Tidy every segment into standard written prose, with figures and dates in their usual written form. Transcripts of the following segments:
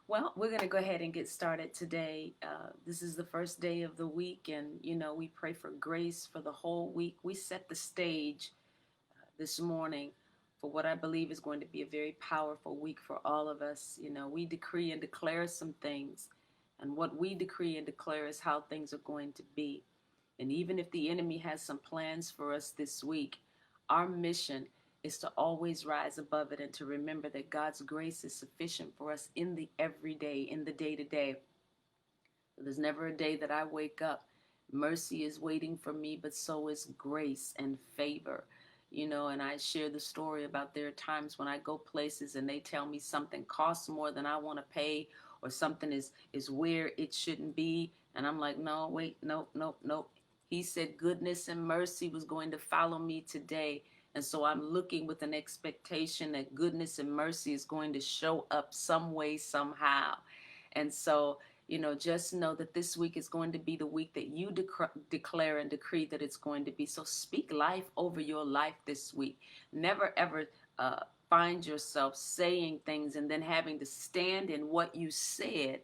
Well, we're going to go ahead and get started today. This is the first day of the week, and we pray for grace for the whole week. We set the stage this morning for what I believe is going to be a very powerful week for all of us. We decree and declare some things, and what we decree and declare is how things are going to be. And even if the enemy has some plans for us this week, our mission is to always rise above it and to remember that God's grace is sufficient for us in the everyday, in the day to day. There's never a day that I wake up. Mercy is waiting for me, but so is grace and favor. And I share the story about there are times when I go places and they tell me something costs more than I want to pay, or something is where it shouldn't be. And I'm like, no, wait, nope, nope, nope. He said goodness and mercy was going to follow me today. And so I'm looking with an expectation that goodness and mercy is going to show up some way, somehow. And so, just know that this week is going to be the week that you declare and decree that it's going to be. So speak life over your life this week. Never, ever find yourself saying things and then having to stand in what you said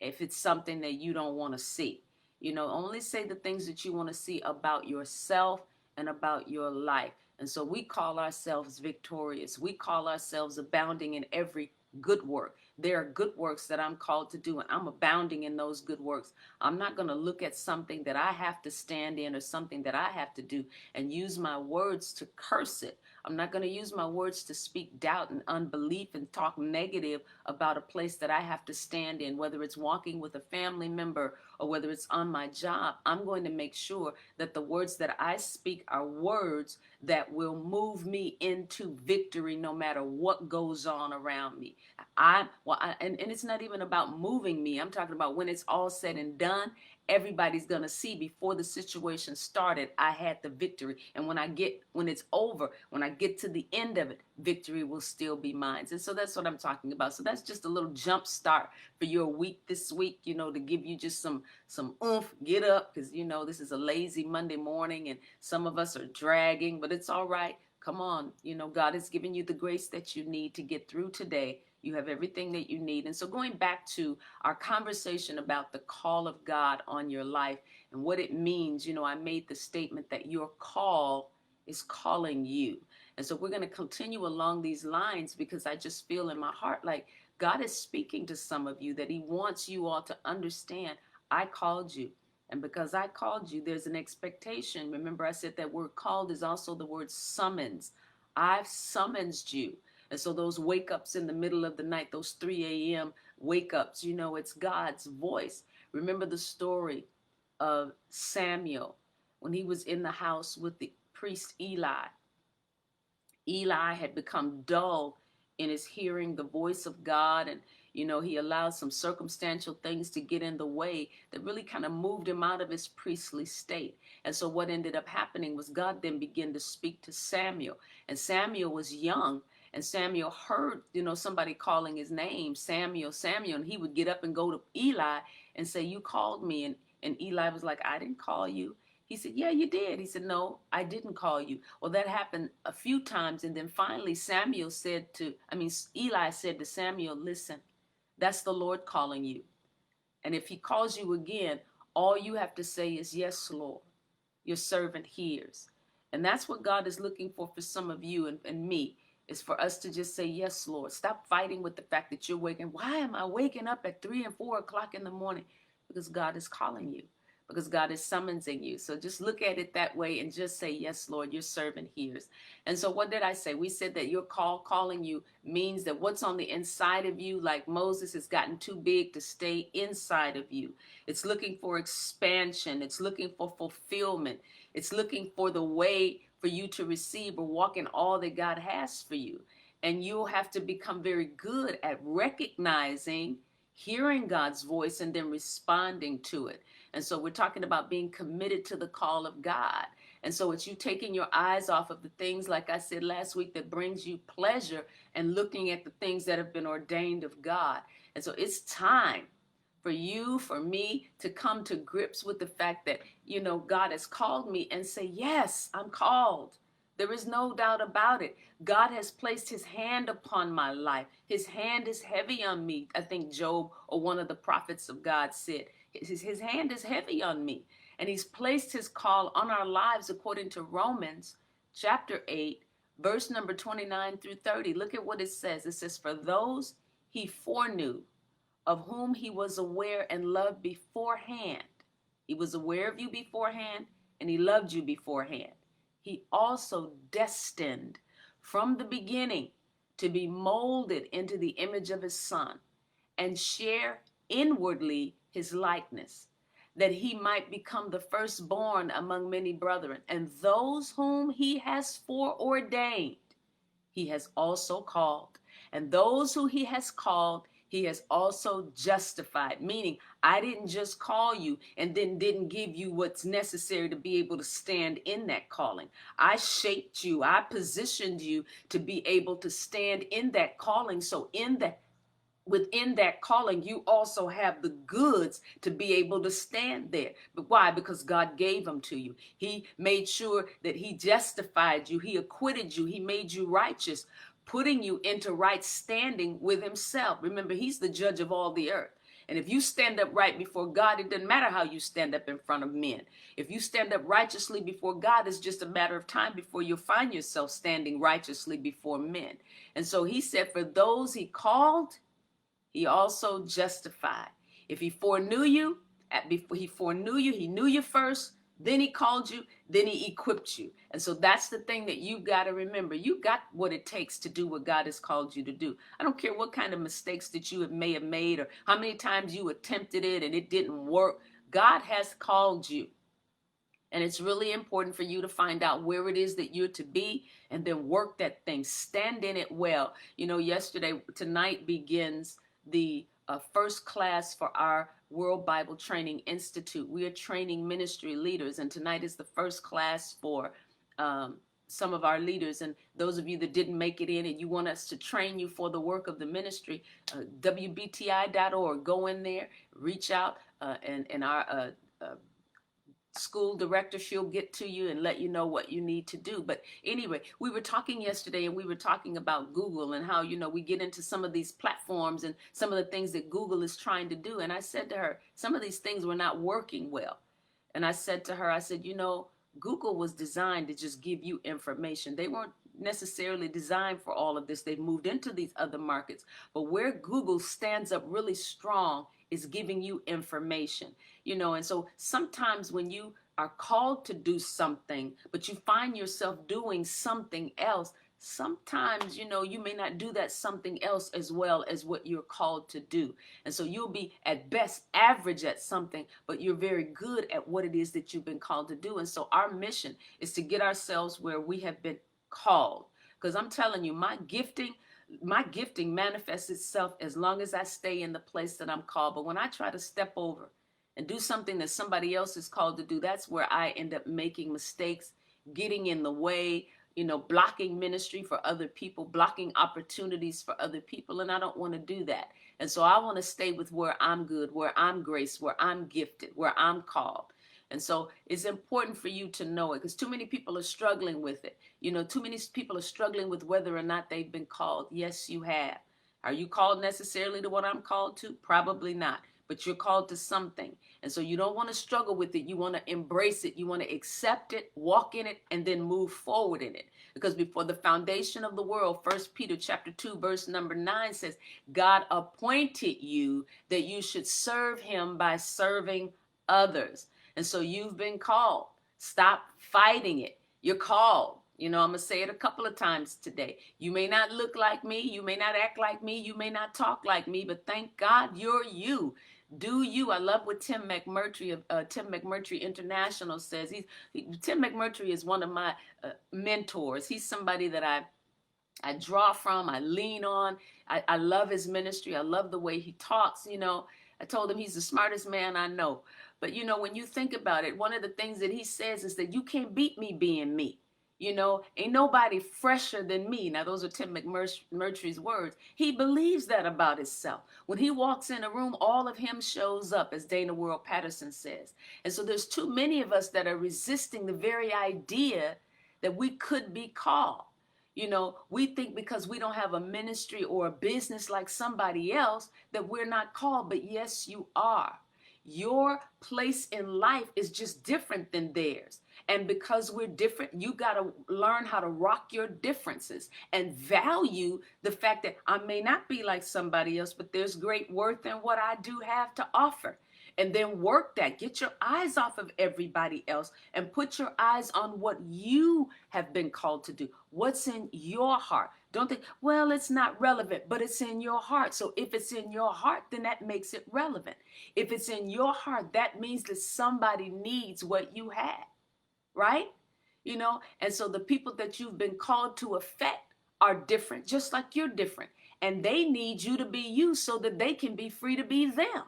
if it's something that you don't want to see. Only say the things that you want to see about yourself and about your life. And so we call ourselves victorious. We call ourselves abounding in every good work. There are good works that I'm called to do, and I'm abounding in those good works. I'm not going to look at something that I have to stand in or something that I have to do and use my words to curse it. I'm not going to use my words to speak doubt and unbelief and talk negative about a place that I have to stand in, whether it's walking with a family member or whether it's on my job. I'm going to make sure that the words that I speak are words that will move me into victory no matter what goes on around me. And it's not even about moving me. I'm talking about when it's all said and done, everybody's going to see before the situation started, I had the victory. And when it's over, when I get to the end of it, victory will still be mine. And so that's what I'm talking about. So that's just a little jump start for your week this week, to give you just some oomph, get up, because, this is a lazy Monday morning and some of us are dragging, but it's all right. Come on. God has given you the grace that you need to get through today. You have everything that you need. And so going back to our conversation about the call of God on your life and what it means, I made the statement that your call is calling you. And so we're going to continue along these lines because I just feel in my heart like God is speaking to some of you that he wants you all to understand, I called you. And because I called you, there's an expectation. Remember, I said that word called is also the word summons. I've summoned you. And so those wake ups in the middle of the night, those 3 a.m. wake ups, it's God's voice. Remember the story of Samuel when he was in the house with the priest Eli. Eli had become dull in his hearing the voice of God, and he allowed some circumstantial things to get in the way that really kind of moved him out of his priestly state. And so what ended up happening was God then began to speak to Samuel, and Samuel was young. And Samuel heard, somebody calling his name, Samuel, Samuel, and he would get up and go to Eli and say, you called me. And Eli was like, I didn't call you. He said, yeah, you did. He said, no, I didn't call you. Well, that happened a few times. And then finally Eli said to Samuel, listen, that's the Lord calling you. And if he calls you again, all you have to say is, yes, Lord, your servant hears. And that's what God is looking for some of you and me, is for us to just say, yes, Lord. Stop fighting with the fact that you're waking. Why am I waking up at 3 and 4 o'clock in the morning? Because God is calling you, because God is summoning you. So just look at it that way and just say, yes, Lord, your servant hears. And so what did I say? We said that your calling you means that what's on the inside of you, like Moses, has gotten too big to stay inside of you. It's looking for expansion. It's looking for fulfillment. It's looking for the way for you to receive or walk in all that God has for you. And you'll have to become very good at recognizing, hearing God's voice, and then responding to it. And so we're talking about being committed to the call of God. And so it's you taking your eyes off of the things, like I said last week, that brings you pleasure and looking at the things that have been ordained of God. And so it's time for you, for me, to come to grips with the fact that, God has called me, and say, yes, I'm called. There is no doubt about it. God has placed his hand upon my life. His hand is heavy on me. I think Job or one of the prophets of God said, his hand is heavy on me. And he's placed his call on our lives according to Romans chapter 8, verse number 29 through 30. Look at what it says. It says, for those he foreknew, of whom he was aware and loved beforehand. He was aware of you beforehand, and he loved you beforehand. He also destined from the beginning to be molded into the image of his Son and share inwardly his likeness, that he might become the firstborn among many brethren. And those whom he has foreordained, he has also called. And those who he has called, he has also justified. Meaning, I didn't just call you and then didn't give you what's necessary to be able to stand in that calling. I shaped you. I positioned you to be able to stand in that calling. So within that calling, you also have the goods to be able to stand there. But why? Because God gave them to you. He made sure that he justified you. He acquitted you. He made you righteous, putting you into right standing with himself. Remember, he's the judge of all the earth. And if you stand up right before God, it doesn't matter how you stand up in front of men. If you stand up righteously before God, it's just a matter of time before you'll find yourself standing righteously before men. And so he said, for those he called, he also justified. If he foreknew you, he knew you first, then he called you, then he equipped you. And so that's the thing that you've got to remember. You got what it takes to do what God has called you to do. I don't care what kind of mistakes that you may have made or how many times you attempted it and it didn't work. God has called you. And it's really important for you to find out where it is that you're to be and then work that thing. Stand in it well. You know, tonight begins the first class for our World Bible Training Institute. We are training ministry leaders, and tonight is the first class for some of our leaders. And those of you that didn't make it in and you want us to train you for the work of the ministry, WBTI.org. Go in there, reach out, and our school director, she'll get to you and let you know what you need to do. But anyway, we were talking yesterday and we were talking about Google and how, we get into some of these platforms and some of the things that Google is trying to do. And I said to her, some of these things were not working well. And I said to her, Google was designed to just give you information. They weren't necessarily designed for all of this. They've moved into these other markets. But where Google stands up really strong is giving you information, and so sometimes when you are called to do something, but you find yourself doing something else, sometimes, you may not do that something else as well as what you're called to do. And so you'll be at best average at something, but you're very good at what it is that you've been called to do. And so our mission is to get ourselves where we have been called. Because I'm telling you, my gifting manifests itself as long as I stay in the place that I'm called. But when I try to step over and do something that somebody else is called to do, that's where I end up making mistakes, getting in the way, blocking ministry for other people, blocking opportunities for other people. And I don't want to do that. And so I want to stay with where I'm good, where I'm graced, where I'm gifted, where I'm called. And so it's important for you to know it, because too many people are struggling with it. Too many people are struggling with whether or not they've been called. Yes, you have. Are you called necessarily to what I'm called to? Probably not. But you're called to something. And so you don't want to struggle with it. You want to embrace it. You want to accept it, walk in it, and then move forward in it. Because before the foundation of the world, 1 Peter chapter 2, verse number 9 says, God appointed you that you should serve him by serving others. And so you've been called. Stop fighting it. You're called. I'm going to say it a couple of times today. You may not look like me. You may not act like me. You may not talk like me, but thank God you're you. Do you. I love what Tim McMurtry of Tim McMurtry International says. Tim McMurtry is one of my mentors. He's somebody that I draw from, I lean on. I love his ministry. I love the way he talks. I told him he's the smartest man I know. But, when you think about it, one of the things that he says is that you can't beat me being me. Ain't nobody fresher than me. Now, those are Tim McMurtry's words. He believes that about himself. When he walks in a room, all of him shows up, as Dana World-Patterson says. And so there's too many of us that are resisting the very idea that we could be called. We think because we don't have a ministry or a business like somebody else that we're not called, but yes, you are. Your place in life is just different than theirs. And because we're different, you got to learn how to rock your differences and value the fact that I may not be like somebody else, but there's great worth in what I do have to offer. And then work that. Get your eyes off of everybody else and put your eyes on what you have been called to do. What's in your heart? Don't think, well, it's not relevant, but it's in your heart. So if it's in your heart, then that makes it relevant. If it's in your heart, that means that somebody needs what you have, right? And so the people that you've been called to affect are different, just like you're different. And they need you to be you so that they can be free to be them.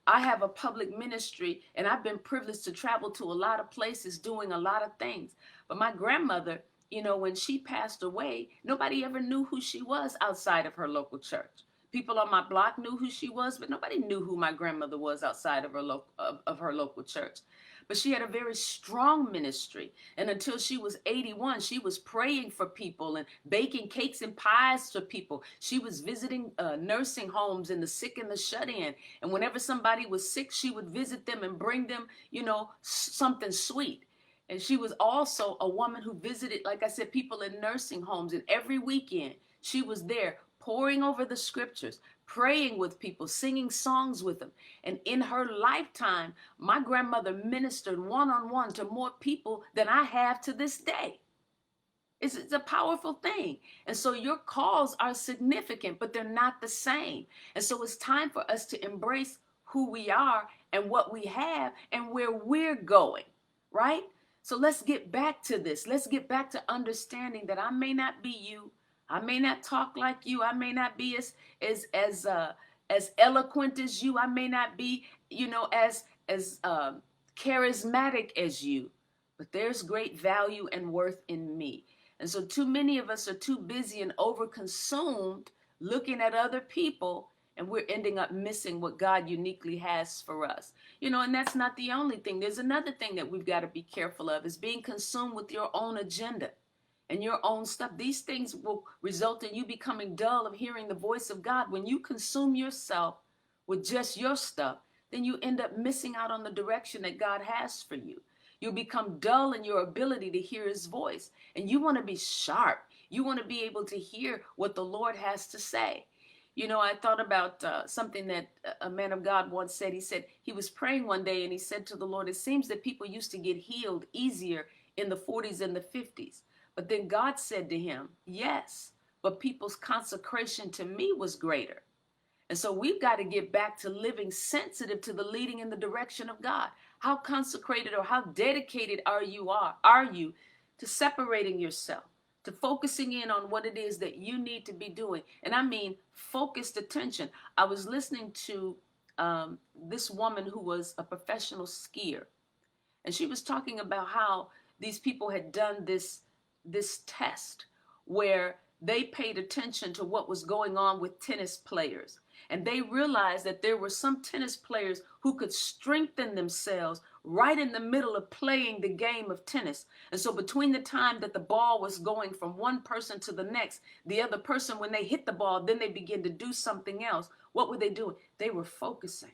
I have a public ministry and I've been privileged to travel to a lot of places doing a lot of things. But my grandmother, when she passed away, nobody ever knew who she was outside of her local church. People on my block knew who she was, but nobody knew who my grandmother was outside of her local church. But she had a very strong ministry. And until she was 81, she was praying for people and baking cakes and pies for people. She was visiting nursing homes and the sick and the shut in. And whenever somebody was sick, she would visit them and bring them, something sweet. And she was also a woman who visited, like I said, people in nursing homes. And every weekend she was there poring over the scriptures, praying with people, singing songs with them. And in her lifetime, my grandmother ministered one-on-one to more people than I have to this day. It's a powerful thing. And so your calls are significant, but they're not the same. And so it's time for us to embrace who we are and what we have and where we're going, right? So let's get back to this. Let's get back to understanding that I may not be you. I may not talk like you. I may not be as eloquent as you. I may not be, as charismatic as you. But there's great value and worth in me. And so too many of us are too busy and overconsumed looking at other people, and we're ending up missing what God uniquely has for us. And that's not the only thing. There's another thing that we've got to be careful of, is being consumed with your own agenda and your own stuff. These things will result in you becoming dull of hearing the voice of God. When you consume yourself with just your stuff, then you end up missing out on the direction that God has for you. You'll become dull in your ability to hear his voice. And you want to be sharp. You want to be able to hear what the Lord has to say. I thought about something that a man of God once said. He said he was praying one day and he said to the Lord, it seems that people used to get healed easier in the 40s and the 50s. But then God said to him, yes, but people's consecration to me was greater. And so we've got to get back to living sensitive to the leading and the direction of God. How consecrated or how dedicated are you to separating yourself, to focusing in on what it is that you need to be doing? And I mean focused attention. I was listening to this woman who was a professional skier. And she was talking about how these people had done this test where they paid attention to what was going on with tennis players. And they realized that there were some tennis players who could strengthen themselves right in the middle of playing the game of tennis. And so between the time that the ball was going from one person to the next, the other person, when they hit the ball, then they begin to do something else. What were they doing? They were focusing.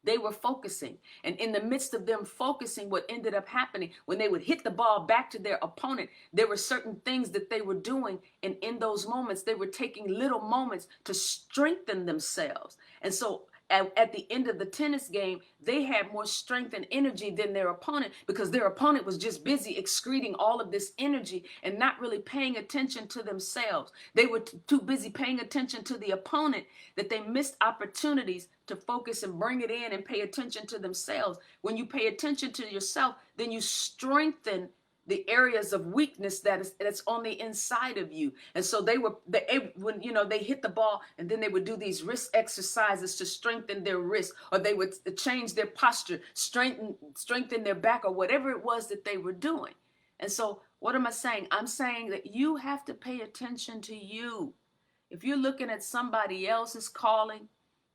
They were focusing. And in the midst of them focusing, what ended up happening, when they would hit the ball back to their opponent, there were certain things that they were doing. And in those moments, they were taking little moments to strengthen themselves. And so at the end of the tennis game, they had more strength and energy than their opponent, because their opponent was just busy excreting all of this energy and not really paying attention to themselves. They were too busy paying attention to the opponent that they missed opportunities to focus and bring it in and pay attention to themselves. When you pay attention to yourself, then you strengthen the areas of weakness that's on the inside of you. And so when they hit the ball, and then they would do these wrist exercises to strengthen their wrist, or they would change their posture, strengthen their back, or whatever it was that they were doing. And so what am I saying? I'm saying that you have to pay attention to you. If you're looking at somebody else's calling,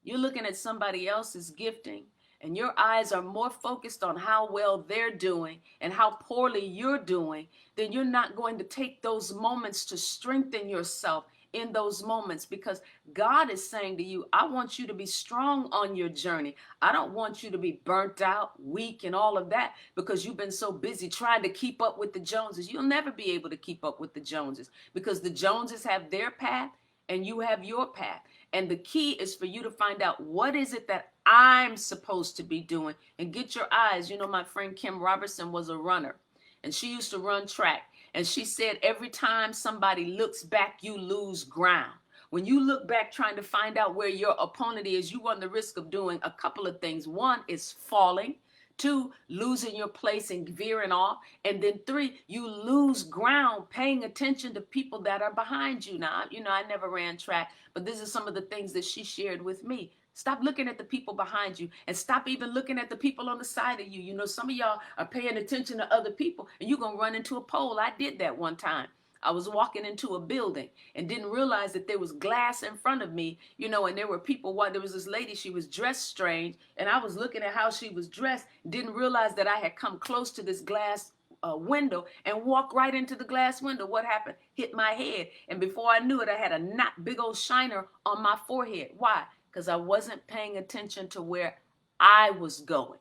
you're looking at somebody else's gifting, and your eyes are more focused on how well they're doing and how poorly you're doing, then you're not going to take those moments to strengthen yourself in those moments, because God is saying to you, I want you to be strong on your journey. I don't want you to be burnt out, weak, and all of that because you've been so busy trying to keep up with the Joneses. You'll never be able to keep up with the Joneses because the Joneses have their path and you have your path. And the key is for you to find out, what is it that I'm supposed to be doing, and get your eyes. You know, my friend Kim Robertson was a runner, and she used to run track. And she said, every time somebody looks back, you lose ground. When you look back trying to find out where your opponent is, you run the risk of doing a couple of things. One is falling. Two, losing your place and veering off. And then three, you lose ground paying attention to people that are behind you. Now, you know, I never ran track, but this is some of the things that she shared with me. Stop looking at the people behind you, and stop even looking at the people on the side of you. You know, some of y'all are paying attention to other people, and you're going to run into a pole. I did that one time. I was walking into a building and didn't realize that there was glass in front of me, you know, and there were people. There was this lady, she was dressed strange, and I was looking at how she was dressed, didn't realize that I had come close to this glass window and walked right into the glass window. What happened? Hit my head. And before I knew it, I had a big old shiner on my forehead. Why? Because I wasn't paying attention to where I was going.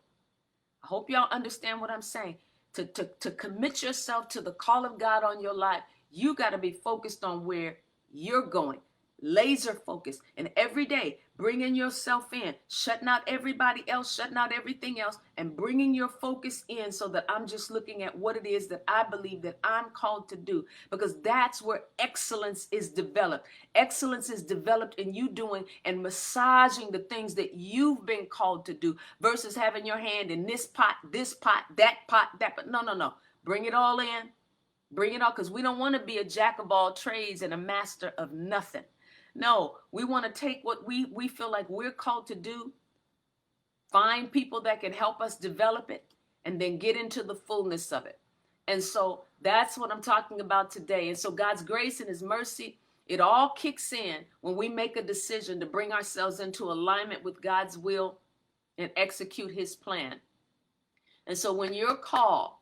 I hope y'all understand what I'm saying. To commit yourself to the call of God on your life, you got to be focused on where you're going. Laser focused. And every day, bringing yourself in, shutting out everybody else, shutting out everything else, and bringing your focus in so that I'm just looking at what it is that I believe that I'm called to do. Because that's where excellence is developed. Excellence is developed in you doing and massaging the things that you've been called to do versus having your hand in this pot, that pot, that pot. No. Bring it all in. Bring it all, because we don't want to be a jack of all trades and a master of nothing. No, we want to take what we feel like we're called to do, find people that can help us develop it, and then get into the fullness of it. And so that's what I'm talking about today. And so God's grace and his mercy, it all kicks in when we make a decision to bring ourselves into alignment with God's will and execute his plan. And so when you're called,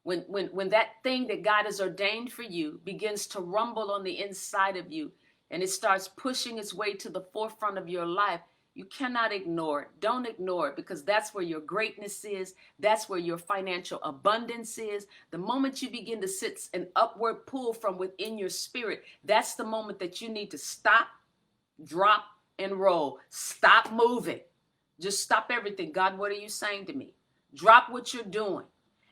when that thing that God has ordained for you begins to rumble on the inside of you, and it starts pushing its way to the forefront of your life, you cannot ignore it. Don't ignore it, because that's where your greatness is. That's where your financial abundance is. The moment you begin to sense an upward pull from within your spirit, that's the moment that you need to stop, drop, and roll. Stop moving. Just stop everything. God, what are you saying to me? Drop what you're doing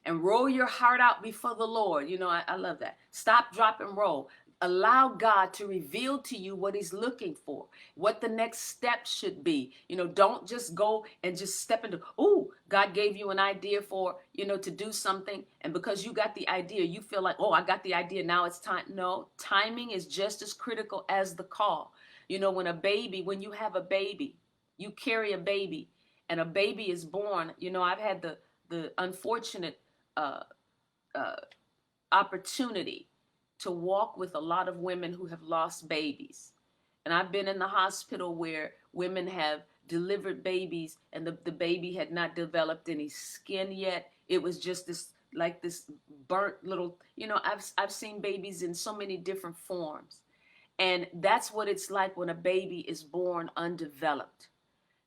and roll your heart out before the Lord. You know, I love that. Stop, drop, and roll. Allow God to reveal to you what he's looking for, what the next step should be. You know, don't just go and just step into, God gave you an idea for, to do something. And because you got the idea, you feel like, I got the idea, now it's time. No, timing is just as critical as the call. You know, when you have a baby, you carry a baby, and a baby is born. You know, I've had the unfortunate opportunity to walk with a lot of women who have lost babies. And I've been in the hospital where women have delivered babies and the baby had not developed any skin yet. It was just this burnt little, I've seen babies in so many different forms. And that's what it's like when a baby is born undeveloped.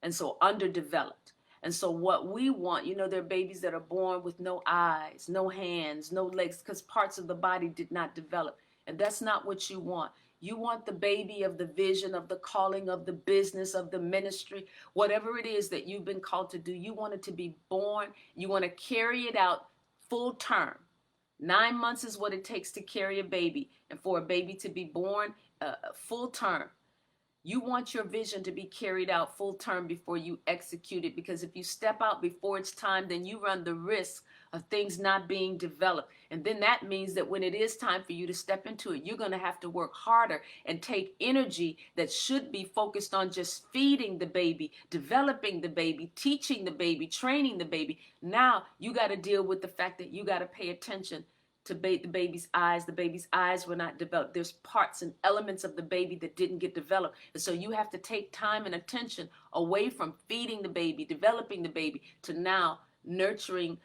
And so underdeveloped. And so what we want, there are babies that are born with no eyes, no hands, no legs, because parts of the body did not develop. And that's not what you want. You want the baby of the vision, of the calling, of the business, of the ministry, whatever it is that you've been called to do. You want it to be born. You want to carry it out full term. 9 months is what it takes to carry a baby. And for a baby to be born full term. You want your vision to be carried out full term before you execute it, because if you step out before it's time, then you run the risk of things not being developed. And then that means that when it is time for you to step into it, you're going to have to work harder and take energy that should be focused on just feeding the baby, developing the baby, teaching the baby, training the baby. Now you got to deal with the fact that you got to pay attention to bathe the baby's eyes. The baby's eyes were not developed. There's parts and elements of the baby that didn't get developed. And so you have to take time and attention away from feeding the baby, developing the baby, to now nurturing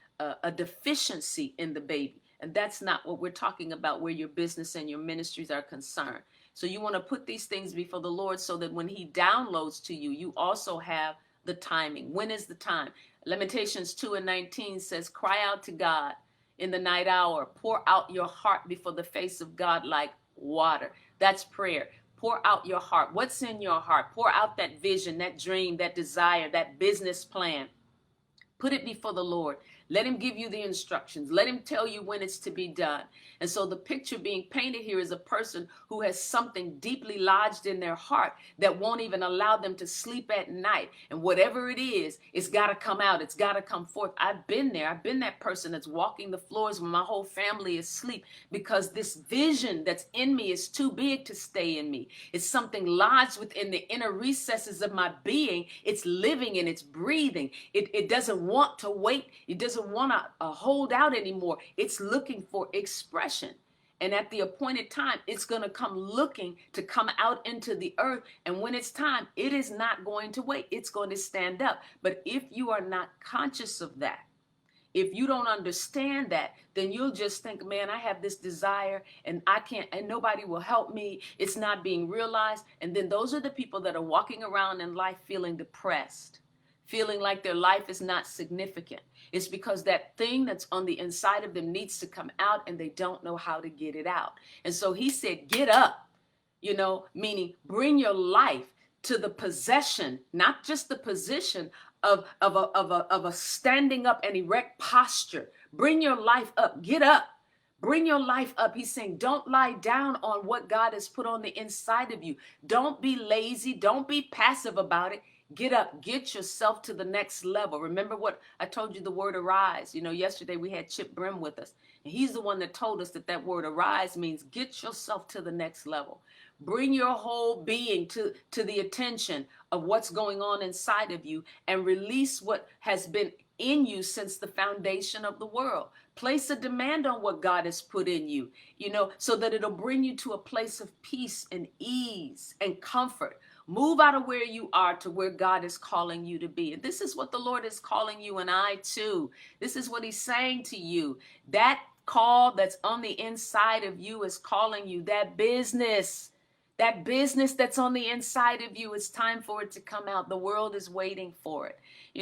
a deficiency in the baby. And that's not what we're talking about where your business and your ministries are concerned. So you want to put these things before the Lord so that when he downloads to you, you also have the timing. When is the time? Lamentations 2:19 says, cry out to God in the night hour. Pour out your heart before the face of God like water. That's prayer. Pour out your heart. What's in your heart? Pour out that vision, that dream, that desire, that business plan. Put it before the Lord. Let him give you the instructions. Let him tell you when it's to be done. And so the picture being painted here is a person who has something deeply lodged in their heart that won't even allow them to sleep at night. And whatever it is, it's got to come out. It's got to come forth. I've been there. I've been that person that's walking the floors when my whole family is asleep because this vision that's in me is too big to stay in me. It's something lodged within the inner recesses of my being. It's living and it's breathing. It doesn't want to wait. It doesn't want to hold out anymore. It's looking for expression. And at the appointed time, it's going to come looking to come out into the earth. And when it's time, it is not going to wait. It's going to stand up. But if you are not conscious of that, if you don't understand that, then you'll just think, man, I have this desire and I can't, and nobody will help me. It's not being realized. And then those are the people that are walking around in life feeling depressed, feeling like their life is not significant. It's because that thing that's on the inside of them needs to come out and they don't know how to get it out. And so he said, get up, meaning bring your life to the possession, not just the position of a standing up and erect posture. Bring your life up, get up. Bring your life up. He's saying, don't lie down on what God has put on the inside of you. Don't be lazy. Don't be passive about it. Get up, get yourself to the next level. Remember what I told you, the word arise. Yesterday we had Chip Brim with us. And he's the one that told us that word arise means get yourself to the next level. Bring your whole being to the attention of what's going on inside of you and release what has been in you since the foundation of the world. Place a demand on what God has put in you, so that it'll bring you to a place of peace and ease and comfort. Move out of where you are to where God is calling you to be. And this is what the Lord is calling you and I to. This is what he's saying to you. That call that's on the inside of you is calling you. That business that's on the inside of you, it's time for it to come out. The world is waiting for it.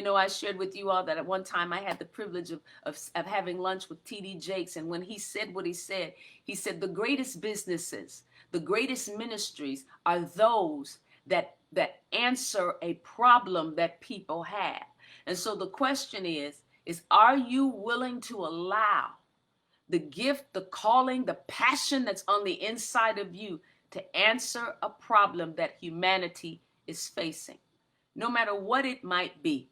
I shared with you all that at one time I had the privilege of having lunch with T.D. Jakes. And when he said what he said the greatest businesses, the greatest ministries are those that answer a problem that people have. And so the question is are you willing to allow the gift, the calling, the passion that's on the inside of you to answer a problem that humanity is facing? No matter what it might be,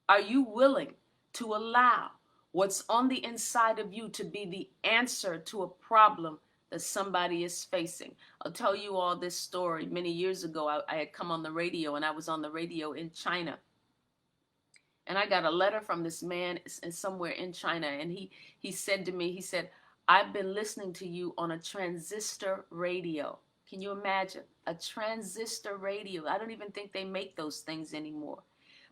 are you willing to allow what's on the inside of you to be the answer to a problem that somebody is facing? I'll tell you all this story. Many years ago, I had come on the radio, and I was on the radio in China. And I got a letter from this man somewhere in China, and he said to me, I've been listening to you on a transistor radio. Can you imagine? A transistor radio. I don't even think they make those things anymore.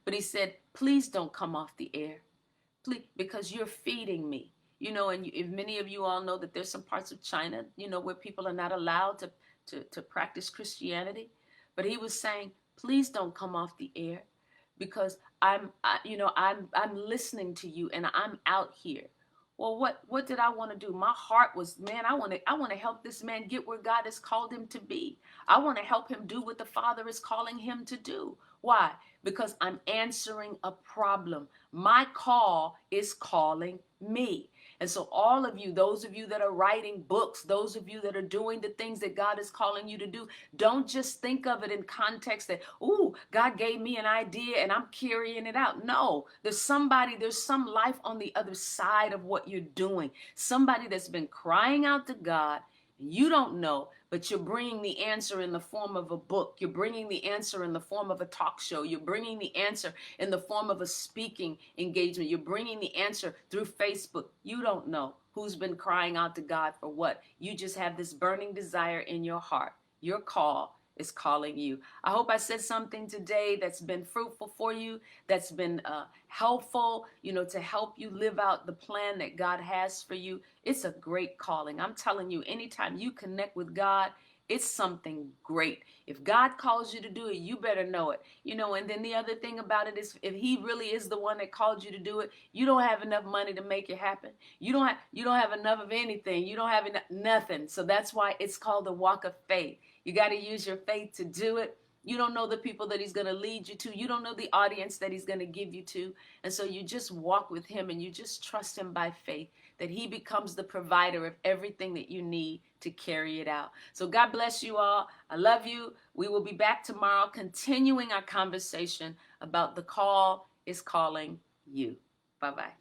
But he said, please don't come off the air, please, because you're feeding me. And if many of you all know that there's some parts of China, where people are not allowed to practice Christianity. But he was saying, please don't come off the air, because I'm listening to you and I'm out here. Well, what did I want to do? My heart was, man, I want to help this man get where God has called him to be. I want to help him do what the Father is calling him to do. Why? Because I'm answering a problem. My call is calling me. And so all of you, those of you that are writing books, those of you that are doing the things that God is calling you to do, don't just think of it in context that, ooh, God gave me an idea and I'm carrying it out. No, there's some life on the other side of what you're doing. Somebody that's been crying out to God. You don't know, but you're bringing the answer in the form of a book. You're bringing the answer in the form of a talk show. You're bringing the answer in the form of a speaking engagement. You're bringing the answer through Facebook. You don't know, who's been crying out to God for what? You just have this burning desire in your heart. Your call is calling you. I hope I said something today that's been fruitful for you, that's been helpful, to help you live out the plan that God has for you. It's a great calling. I'm telling you, anytime you connect with God, it's something great. If God calls you to do it, you better know it. And then the other thing about it is, if he really is the one that called you to do it, you don't have enough money to make it happen. You don't have enough of anything. You don't have nothing. So that's why it's called the walk of faith. You got to use your faith to do it. You don't know the people that he's going to lead you to. You don't know the audience that he's going to give you to. And so you just walk with him and you just trust him by faith that he becomes the provider of everything that you need to carry it out. So God bless you all. I love you. We will be back tomorrow continuing our conversation about the call is calling you. Bye-bye.